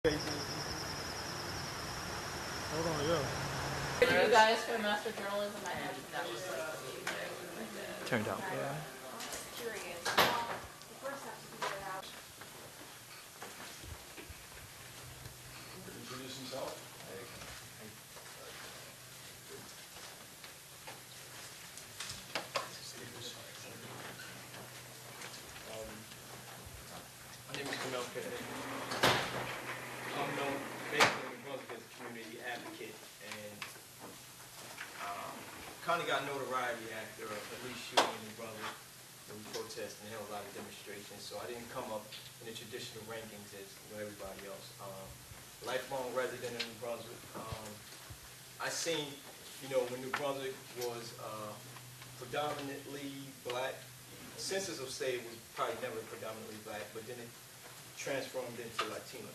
Hold on, yo. For you guys for Master Journalism, I had that was like Turned out. Yeah. curious. You first have to figure it out. Introduce himself. My name is Jamel Kennedy. I'm known basically in Brunswick as a community advocate, and kind of got notoriety after a police shooting in Brunswick. We protested and held a lot of demonstrations, so I didn't come up in the traditional rankings as everybody else. Lifelong resident in New Brunswick. I seen, when New Brunswick was predominantly black. Census will say it was probably never predominantly black, but then it transformed into Latino.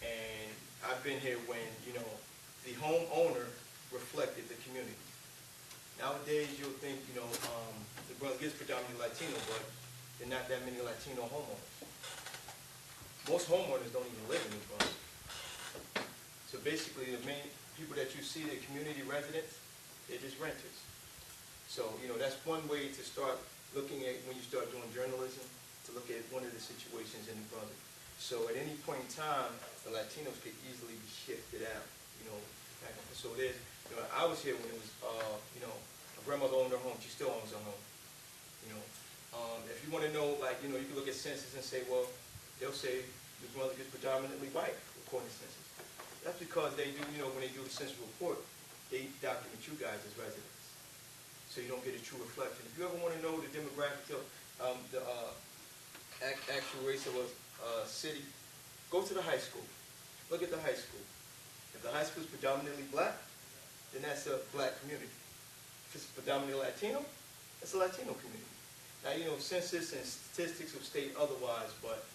And I've been here when, the homeowner reflected the community. Nowadays, you'll think, the Brunswick is predominantly Latino, but there are not that many Latino homeowners. Most homeowners don't even live in New Brunswick. So basically, the main people that you see, the community residents, they're just renters. So, that's one way to start looking at when you start doing journalism, to look at one of the situations in New Brunswick. So at any point in time, the Latinos could easily be shifted out, back and forth. So there's, I was here when it was, my grandmother owned her home. She still owns her home. If you want to know, you can look at census and say, well, they'll say New Brunswick is predominantly white, according to census. That's because they do, when they do the census report, they document you guys as residents. So you don't get a true reflection. If you ever want to know the demographics of the actual race of a city, go to the high school. Look at the high school. If the high school is predominantly black, then that's a black community. If it's predominantly Latino, that's a Latino community. Now, census and statistics will state otherwise, but,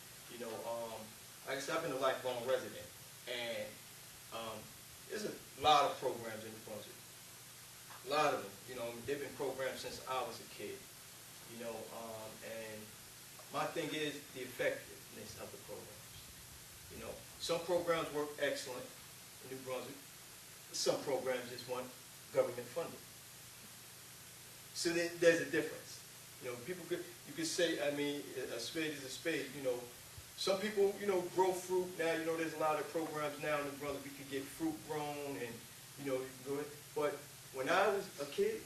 like I said, I've been a lifelong resident, and there's a lot of programs in New Brunswick. A lot of them, they've been programmed since I was a kid, and my thing is the effectiveness of the programs. Some programs work excellent in New Brunswick. Some programs just want government funding. So there's a difference. You could say, a spade is a spade. Some people, grow fruit now. There's a lot of programs now in New Brunswick. We could get fruit grown and, but when I was a kid,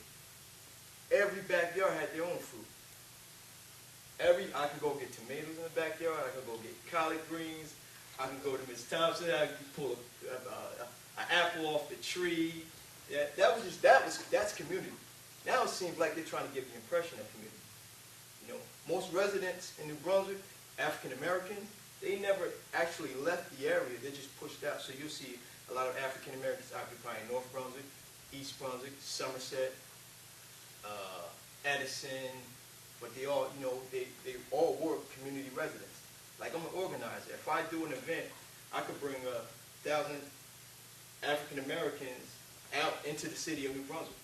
every backyard had their own fruit. I could go get tomatoes in the backyard. I could go get collard greens. I can go to Miss Thompson. I can pull an apple off the tree. That's community. Now it seems like they're trying to give the impression of community. Most residents in New Brunswick, African Americans, they never actually left the area. They're just pushed out. So you'll see a lot of African Americans occupying North Brunswick, East Brunswick, Somerset, Edison, but they all, they all were community residents. Like I'm an organizer. If I do an event, I could bring 1,000 African Americans out into the city of New Brunswick.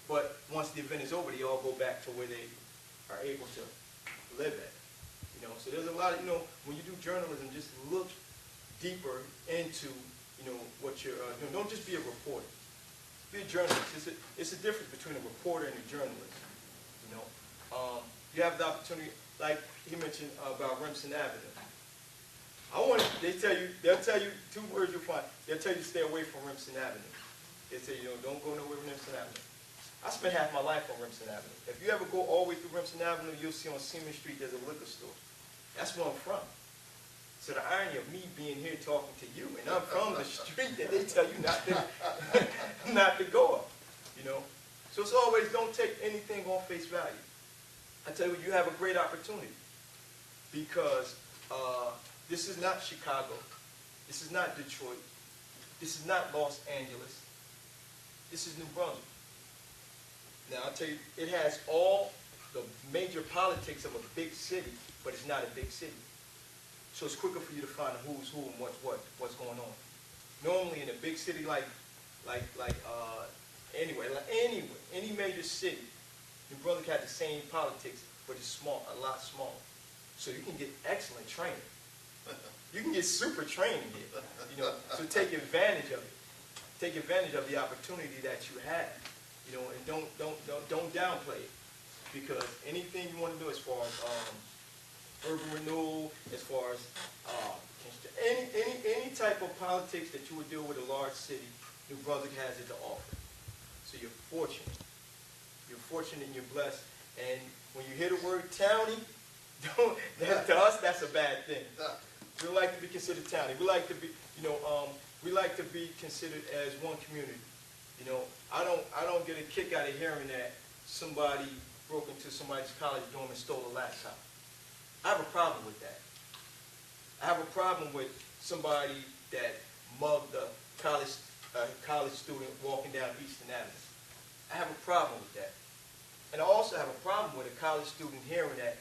But once the event is over, they all go back to where they are able to live at. So there's a lot of, when you do journalism, just look deeper into, what you're doing. Don't just be a reporter. Be a journalist. It's a difference between a reporter and a journalist. You have the opportunity, like he mentioned about Remsen Avenue. They'll tell you two words you'll find. They'll tell you to stay away from Remsen Avenue. They'll tell you, don't go nowhere with Remsen Avenue. I spent half my life on Remsen Avenue. If you ever go all the way through Remsen Avenue, you'll see on Seaman Street there's a liquor store. That's where I'm from. So the irony of me being here talking to you, and I'm from the street that they tell you not to go up, So it's always, don't take anything on face value. I tell you, you have a great opportunity because this is not Chicago. This is not Detroit. This is not Los Angeles. This is New Brunswick. Now, I'll tell you, it has all the major politics of a big city, but it's not a big city. So it's quicker for you to find who's who and what's going on. Normally in a big city any major city, New Brunswick has the same politics, but it's small, a lot smaller. So you can get excellent training. You can get super training here, you know, so take advantage of it. Take advantage of the opportunity that you have, you know, and don't downplay it, because anything you want to do as far as urban renewal, as far as any type of politics that you would do with a large city, New Brunswick has it to offer. So you're fortunate. You're fortunate and you're blessed. And when you hear the word townie, to us, that's a bad thing. We like to be considered townie. We like to be, you know, we like to be considered as one community. You know, I don't get a kick out of hearing that somebody broke into somebody's college dorm and stole a laptop. I have a problem with that. I have a problem with somebody that mugged a college student walking down Eastern Avenue. I have a problem with that. And I also have a problem with a college student hearing that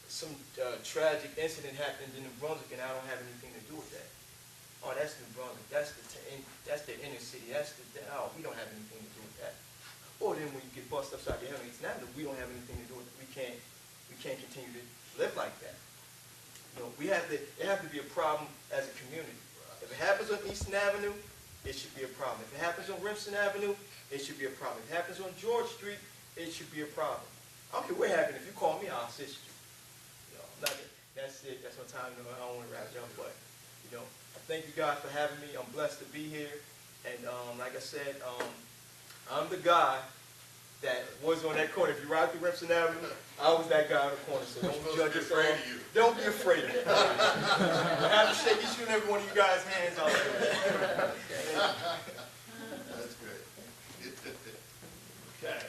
some tragic incident happened in New Brunswick and I don't have anything to do with that. Oh, that's New Brunswick. That's the inner city. Oh, we don't have anything to do with that. Or then when you get bust upside your head on Eastern Avenue, we don't have anything to do with it. We can't continue to live like that. You know, it have to be a problem as a community. If it happens on Eastern Avenue, it should be a problem. If it happens on Remsen Avenue, it should be a problem. If it happens on George Street, it should be a problem. I don't care what happens. If you call me, I'll assist you. You know, that's it. That's my time. You know, I don't want to wrap it up, but you know, I thank you guys for having me. I'm blessed to be here. And like I said, I'm the guy that was on that corner. If you ride through Remsen Avenue, I was that guy on the corner. So don't judge us all. Don't be afraid of it. I have to shake each and every one of you guys' hands out there. That's great. Okay.